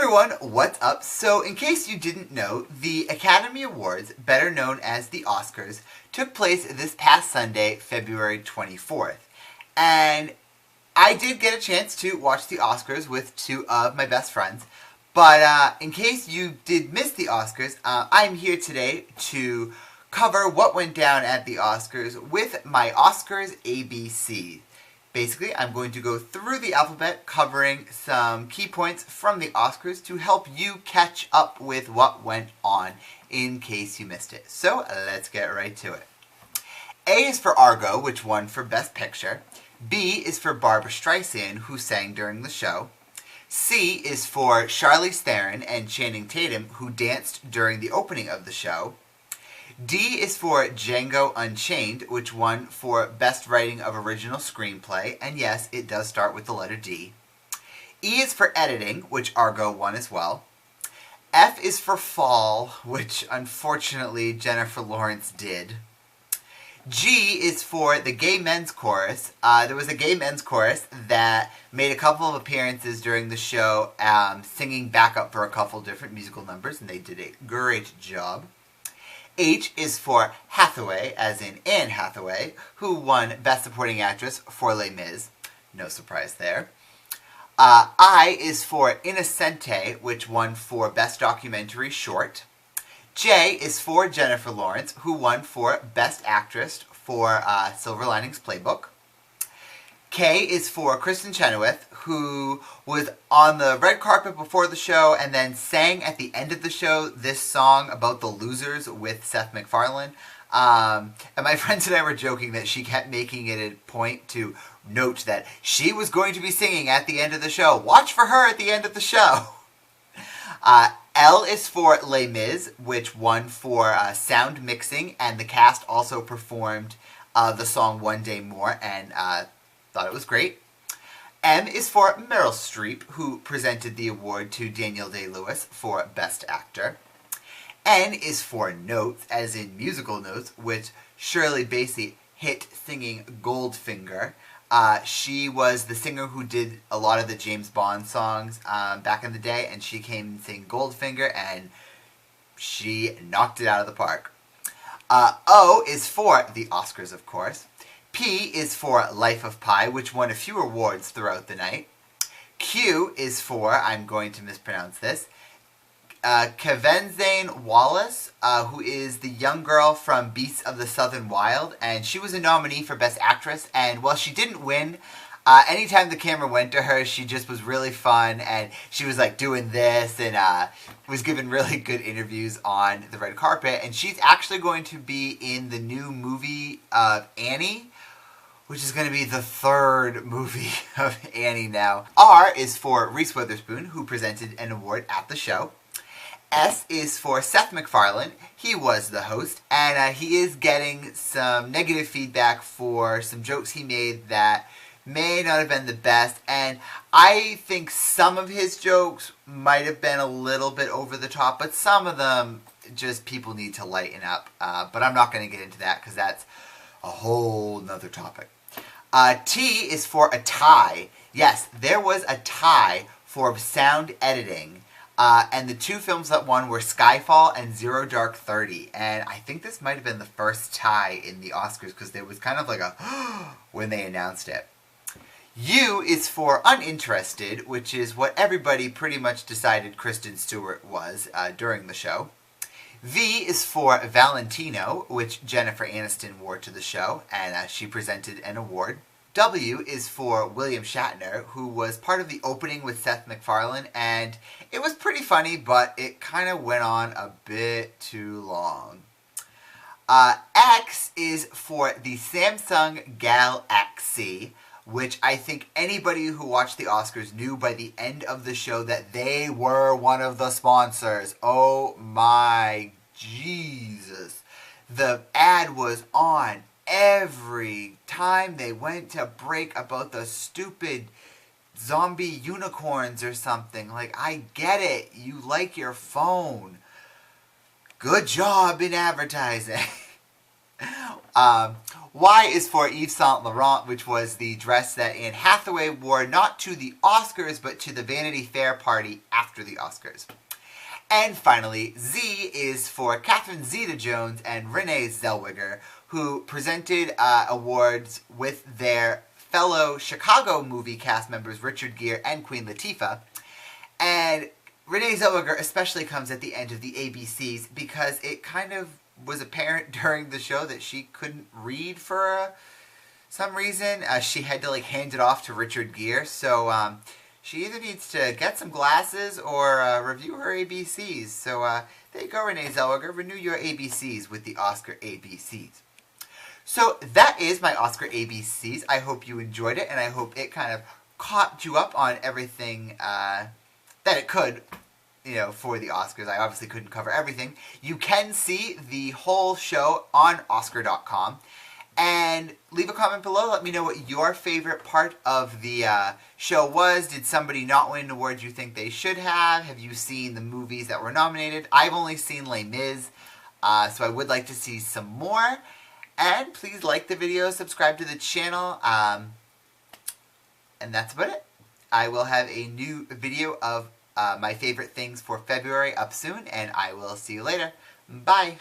everyone, what's up? So in case you didn't know, the Academy Awards, better known as the Oscars, took place this past Sunday, February 24th. And I did get a chance to watch the Oscars with two of my best friends. But in case you did miss the Oscars, I'm here today to cover what went down at the Oscars with my Oscars ABC. Basically, I'm going to go through the alphabet covering some key points from the Oscars to help you catch up with what went on in case you missed it. So let's get right to it. A is for Argo, which won for Best Picture. B is for Barbra Streisand, who sang during the show. C is for Charlize Theron and Channing Tatum, who danced during the opening of the show. D is for Django Unchained, which won for Best Writing of Original Screenplay, and yes, it does start with the letter D. E is for Editing, which Argo won as well. F is for Fall, which unfortunately Jennifer Lawrence did. G is for the Gay Men's Chorus. There was a Gay Men's Chorus that made a couple of appearances during the show, singing backup for a couple different musical numbers, and they did a great job. H is for Hathaway, as in Anne Hathaway, who won Best Supporting Actress for Les Mis. No surprise there. I is for Innocente, which won for Best Documentary Short. J is for Jennifer Lawrence, who won for Best Actress for Silver Linings Playbook. K is for Kristen Chenoweth, who was on the red carpet before the show and then sang at the end of the show this song about the losers with Seth MacFarlane. And my friends and I were joking that she kept making it a point to note that she was going to be singing at the end of the show. Watch for her at the end of the show. L is for Les Mis, which won for sound mixing, and the cast also performed the song One Day More, and thought it was great. M is for Meryl Streep, who presented the award to Daniel Day-Lewis for Best Actor. N is for Notes, as in musical notes, which Shirley Bassey hit singing Goldfinger. She was the singer who did a lot of the James Bond songs back in the day, and she came and sang Goldfinger, and she knocked it out of the park. O is for the Oscars, of course. P is for Life of Pi, which won a few awards throughout the night. Q is for, I'm going to mispronounce this, Kevenzane Wallace, who is the young girl from Beasts of the Southern Wild, and she was a nominee for Best Actress, and while she didn't win, anytime the camera went to her, she just was really fun, and she was like doing this, and was given really good interviews on the red carpet, and she's actually going to be in the new movie Annie, which is going to be the third movie of Annie now. R is for Reese Witherspoon, who presented an award at the show. S is for Seth MacFarlane. He was the host, and he is getting some negative feedback for some jokes he made that may not have been the best, and I think some of his jokes might have been a little bit over the top, but some of them just people need to lighten up. But I'm not going to get into that because that's a whole nother topic. T is for a tie. Yes, there was a tie for sound editing. And the two films that won were Skyfall and Zero Dark 30. And I think this might have been the first tie in the Oscars because there was kind of like a when they announced it. U is for uninterested, which is what everybody pretty much decided Kristen Stewart was during the show. V is for Valentino, which Jennifer Aniston wore to the show, and she presented an award. W is for William Shatner, who was part of the opening with Seth MacFarlane, and it was pretty funny, but it kind of went on a bit too long. X is for the Samsung Galaxy, which I think anybody who watched the Oscars knew by the end of the show that they were one of the sponsors. Oh my Jesus. The ad was on every time they went to break about the stupid zombie unicorns or something. Like, I get it. You like your phone. Good job in advertising. Y is for Yves Saint Laurent, which was the dress that Anne Hathaway wore not to the Oscars, but to the Vanity Fair party after the Oscars. And finally, Z is for Catherine Zeta-Jones and Renee Zellweger, who presented awards with their fellow Chicago movie cast members Richard Gere and Queen Latifah. And Renee Zellweger especially comes at the end of the ABCs because it kind of was apparent during the show that she couldn't read for some reason. She had to hand it off to Richard Gere, so she either needs to get some glasses or review her ABCs. So there you go, Renee Zellweger. Renew your ABCs with the Oscar ABCs. So that is my Oscar ABCs. I hope you enjoyed it, and I hope it kind of caught you up on everything that it could, for the Oscars. I obviously couldn't cover everything. You can see the whole show on Oscar.com. And leave a comment below. Let me know what your favorite part of the show was. Did somebody not win an award you think they should have? Have you seen the movies that were nominated? I've only seen Les Mis, so I would like to see some more. And please like the video, subscribe to the channel, and that's about it. I will have a new video of my favorite things for February up soon, and I will see you later. Bye!